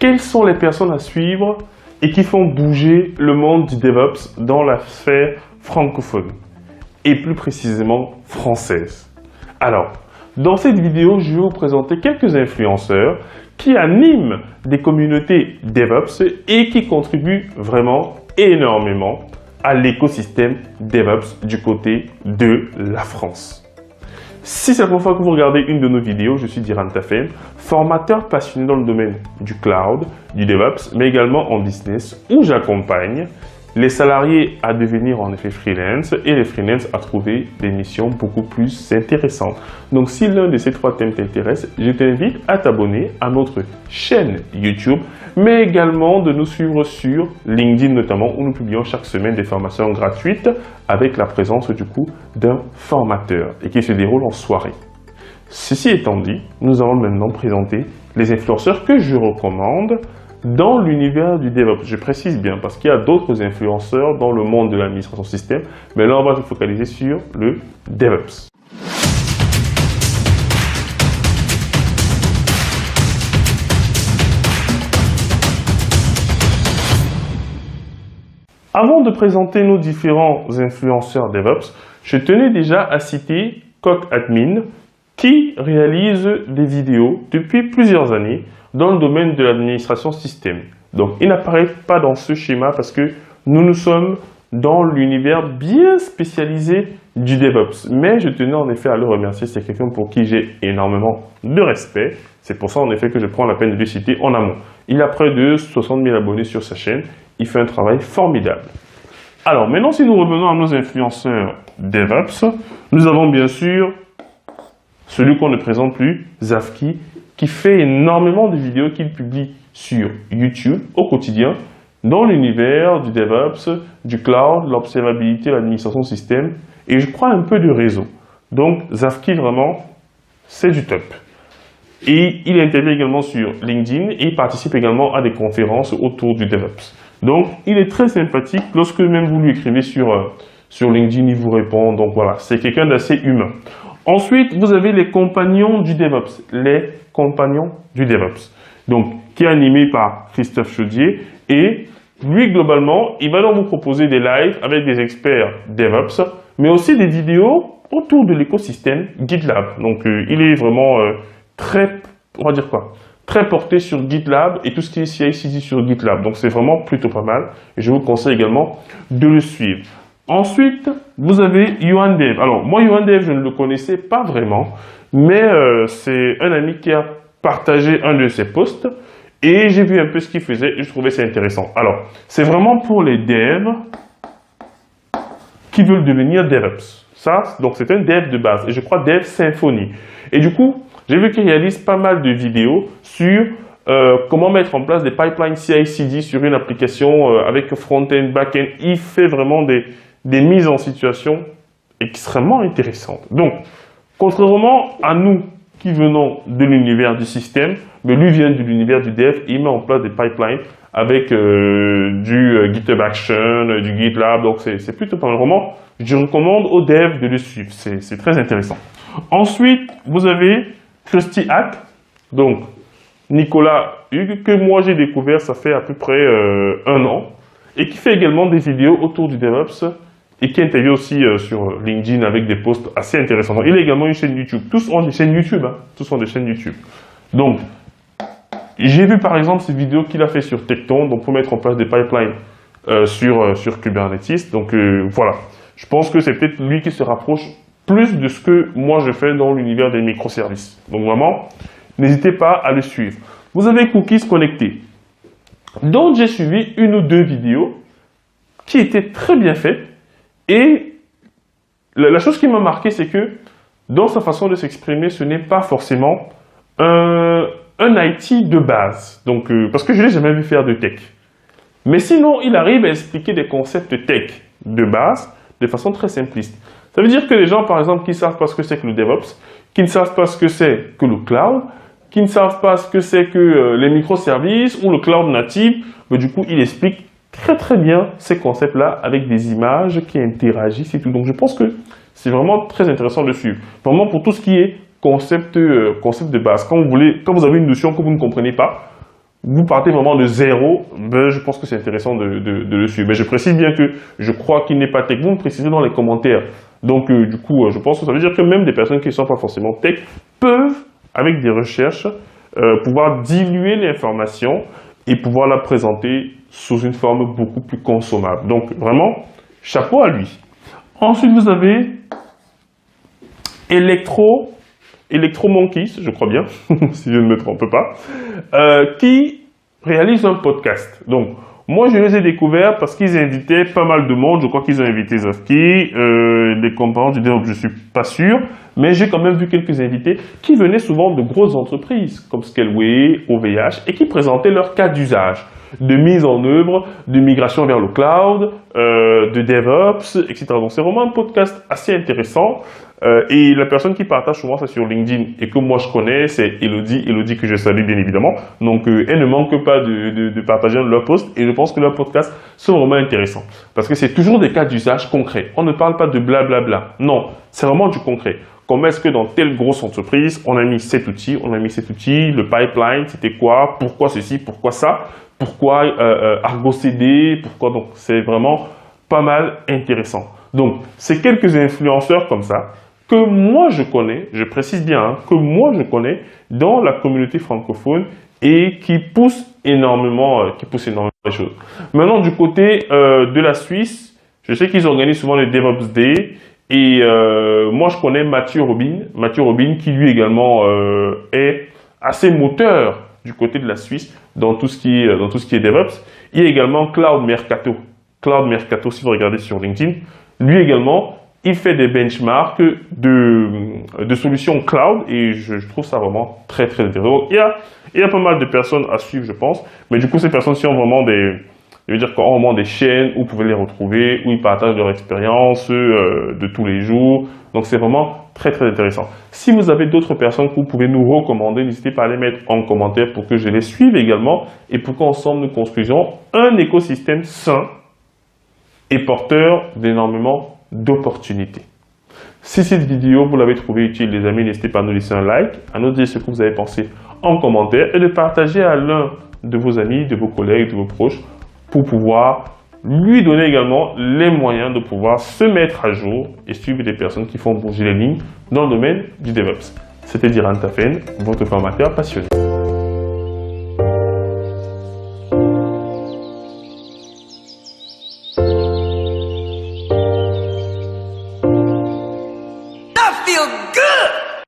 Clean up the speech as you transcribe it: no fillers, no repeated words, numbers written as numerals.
quelles sont les personnes à suivre et qui font bouger le monde du DevOps dans la sphère francophone et plus précisément française. Alors, dans cette vidéo, je vais vous présenter quelques influenceurs qui animent des communautés DevOps et qui contribuent vraiment énormément à l'écosystème DevOps du côté de la France. Si c'est la première fois que vous regardez une de nos vidéos, je suis Diran Tafem, formateur passionné dans le domaine du cloud, du DevOps, mais également en business, où j'accompagne les salariés à devenir en effet freelance et les freelance à trouver des missions beaucoup plus intéressantes. Donc si l'un de ces trois thèmes t'intéresse, je t'invite à t'abonner à notre chaîne YouTube, mais également de nous suivre sur LinkedIn notamment, où nous publions chaque semaine des formations gratuites avec la présence du coup d'un formateur et qui se déroule en soirée. Ceci étant dit, nous allons maintenant présenter les influenceurs que je recommande dans l'univers du DevOps. Je précise bien parce qu'il y a d'autres influenceurs dans le monde de l'administration système, mais là on va se focaliser sur le DevOps. Avant de présenter nos différents influenceurs DevOps, je tenais déjà à citer CocAdmin qui réalise des vidéos depuis plusieurs années dans le domaine de l'administration système. Donc, il n'apparaît pas dans ce schéma parce que nous sommes dans l'univers bien spécialisé du DevOps. Mais je tenais en effet à le remercier. C'est quelqu'un pour qui j'ai énormément de respect. C'est pour ça en effet que je prends la peine de le citer en amont. Il a près de 60 000 abonnés sur sa chaîne. Il fait un travail formidable. Alors, maintenant, si nous revenons à nos influenceurs DevOps, nous avons bien sûr celui qu'on ne présente plus, Zafki, qui fait énormément de vidéos qu'il publie sur YouTube au quotidien dans l'univers du DevOps, du cloud, l'observabilité, l'administration système et je crois un peu de réseau. Donc Zafki vraiment, c'est du top. Et il intervient également sur LinkedIn et il participe également à des conférences autour du DevOps. Donc il est très sympathique. Lorsque même vous lui écrivez sur LinkedIn, il vous répond. Donc voilà, c'est quelqu'un d'assez humain. Ensuite, vous avez les compagnons du DevOps. Les compagnons du DevOps. Donc, qui est animé par Christophe Chaudier. Et lui, globalement, il va donc vous proposer des lives avec des experts DevOps, mais aussi des vidéos autour de l'écosystème GitLab. Donc, il est vraiment on va dire quoi, très porté sur GitLab et tout ce qui est CI/CD sur GitLab. Donc, c'est vraiment plutôt pas mal. Et je vous conseille également de le suivre. Ensuite, vous avez YohanDev. Alors, moi, YohanDev, je ne le connaissais pas vraiment, mais c'est un ami qui a partagé un de ses posts et j'ai vu un peu ce qu'il faisait et je trouvais ça intéressant. Alors, c'est vraiment pour les devs qui veulent devenir DevOps. Ça, donc c'est un dev de base et je crois Dev Symfony. Et du coup, j'ai vu qu'il réalise pas mal de vidéos sur comment mettre en place des pipelines CI/CD sur une application avec front-end, back-end. Il fait vraiment des mises en situation extrêmement intéressantes. Donc, contrairement à nous qui venons de l'univers du système, mais lui vient de l'univers du dev et il met en place des pipelines avec du GitHub Action, du GitLab, donc c'est plutôt pas mal. Vraiment, je recommande aux devs de le suivre, c'est très intéressant. Ensuite, vous avez Krusty Hack, donc Nicolas Hugues, que moi j'ai découvert, ça fait à peu près 1 an, et qui fait également des vidéos autour du DevOps, et qui intervient aussi sur LinkedIn avec des posts assez intéressants. Donc, il a également une chaîne YouTube. Tous ont des chaînes YouTube. Hein. Tous ont des chaînes YouTube. Donc, j'ai vu par exemple ces vidéos qu'il a fait sur Tekton, donc pour mettre en place des pipelines sur Kubernetes. Donc voilà, je pense que c'est peut-être lui qui se rapproche plus de ce que moi je fais dans l'univers des microservices. Donc vraiment, n'hésitez pas à le suivre. Vous avez Cookies Connectés. Donc j'ai suivi 1 ou 2 vidéos qui étaient très bien faites. Et la chose qui m'a marqué, c'est que dans sa façon de s'exprimer, ce n'est pas forcément un IT de base. Donc, parce que je ne l'ai jamais vu faire de tech. Mais sinon, il arrive à expliquer des concepts tech de base de façon très simpliste. Ça veut dire que les gens, par exemple, qui ne savent pas ce que c'est que le DevOps, qui ne savent pas ce que c'est que le cloud, qui ne savent pas ce que c'est que les microservices ou le cloud native, mais du coup, il explique très bien ces concepts-là avec des images qui interagissent et tout. Donc je pense que c'est vraiment très intéressant de suivre. Vraiment pour tout ce qui est concept de base. Quand vous avez une notion que vous ne comprenez pas, vous partez vraiment de zéro, ben, je pense que c'est intéressant de le suivre. Mais je précise bien que je crois qu'il n'est pas tech. Vous me précisez dans les commentaires. Donc, du coup, je pense que ça veut dire que même des personnes qui ne sont pas forcément tech peuvent, avec des recherches, pouvoir diluer l'information et pouvoir la présenter sous une forme beaucoup plus consommable. Donc, vraiment, chapeau à lui. Ensuite, vous avez Electro Monkeys, je crois bien, si je ne me trompe pas, qui réalise un podcast. Donc, moi, je les ai découverts parce qu'ils invitaient pas mal de monde. Je crois qu'ils ont invité Zafki, les comparants du DevOps, je suis pas sûr. Mais j'ai quand même vu quelques invités qui venaient souvent de grosses entreprises comme Scaleway, OVH, et qui présentaient leur cas d'usage, de mise en œuvre, de migration vers le cloud, de DevOps, etc. Donc, c'est vraiment un podcast assez intéressant. Et la personne qui partage souvent ça sur LinkedIn et que moi je connais, c'est Elodie que je salue bien évidemment. Donc elle ne manque pas de partager leur post et je pense que leurs podcasts sont vraiment intéressants parce que c'est toujours des cas d'usage concrets. On ne parle pas de blablabla. Non, c'est vraiment du concret. Comment est-ce que dans telle grosse entreprise, on a mis cet outil, le pipeline, c'était quoi, pourquoi ceci, pourquoi ça, pourquoi Argo CD, pourquoi donc c'est vraiment pas mal intéressant. Donc c'est quelques influenceurs comme ça que moi je connais, je précise bien, hein, que moi je connais dans la communauté francophone et qui poussent énormément les choses. Maintenant, du côté de la Suisse, je sais qu'ils organisent souvent les DevOps Day et moi je connais Mathieu Robin qui lui également est assez moteur du côté de la Suisse dans tout ce qui est DevOps. Il y a également Cloud Mercato, si vous regardez sur LinkedIn, lui également, il fait des benchmarks de solutions cloud et je trouve ça vraiment très très intéressant. Donc, il y a pas mal de personnes à suivre, je pense. Mais du coup, ces personnes-ci ont vraiment des chaînes où vous pouvez les retrouver, où ils partagent leur expérience de tous les jours. Donc, c'est vraiment très très intéressant. Si vous avez d'autres personnes que vous pouvez nous recommander, n'hésitez pas à les mettre en commentaire pour que je les suive également et pour qu'ensemble nous construisions un écosystème sain et porteur d'énormément d'opportunités. Si cette vidéo, vous l'avez trouvée utile, les amis, n'hésitez pas à nous laisser un like, à nous dire ce que vous avez pensé en commentaire et de partager à l'un de vos amis, de vos collègues, de vos proches pour pouvoir lui donner également les moyens de pouvoir se mettre à jour et suivre des personnes qui font bouger les lignes dans le domaine du DevOps. C'était Diran Tafen, votre formateur passionné.